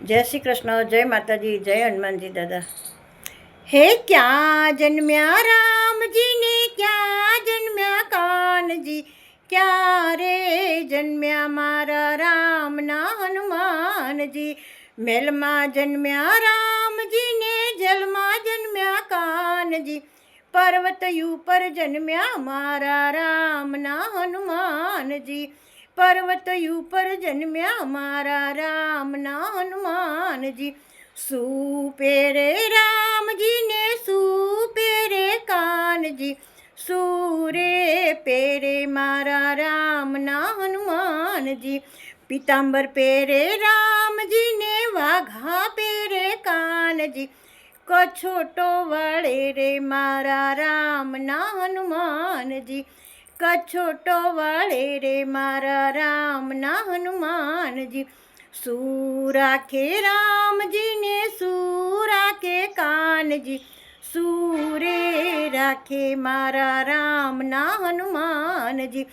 जय श्री कृष्ण, जय माता जी, जय हनुमान जी दादा। हे क्या जन्म्या राम जी ने, क्या जन्म्या कान जी, क्या रे जन्म्या मारा राम ना हनुमान जी। मेल में जन्म्या राम जी ने, जल में जन्म्या कान जी, पर्वत ऊपर जन्म्या मारा राम ना हनुमान जी। पर्वत ऊपर जन्म्या मारा राम ना हनुमान जी। सुपेरे राम जी ने, सुपेरे कान जी, सूरे पेरे मारा राम ना हनुमान जी। पीतांबर पेरे राम जी ने, वाघा पेरे कान जी, कछोटो वाले रे मारा राम ना हनुमान जी। कछोटो वाले रे मारा राम ना हनुमान जी। सूरा के राम जी ने, सूरा के कान जी, सूरे राखे मारा राम ना हनुमान जी।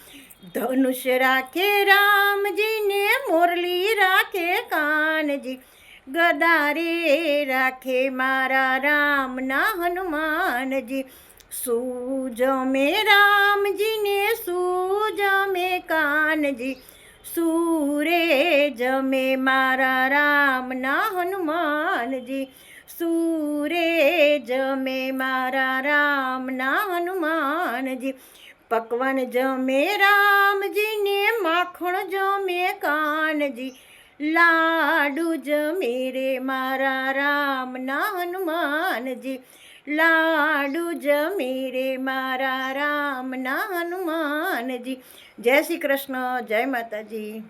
धनुष राखे राम जी ने, मुरली राखे कान जी, गदारे राखे मारा राम ना हनुमान जी। सूज में राम जी ने, सूज में कान जी, सूरेज में मारा राम ना हनुमान जी। सूरेज में मारा राम ना हनुमान जी। पकवान जमे राम जी ने, माखण जमे कान जी, लाडू जमे रे मारा राम ना हनुमान जी। लाडू जमे रे मारा राम ना हनुमान जी। जय श्री कृष्ण, जय माता जी।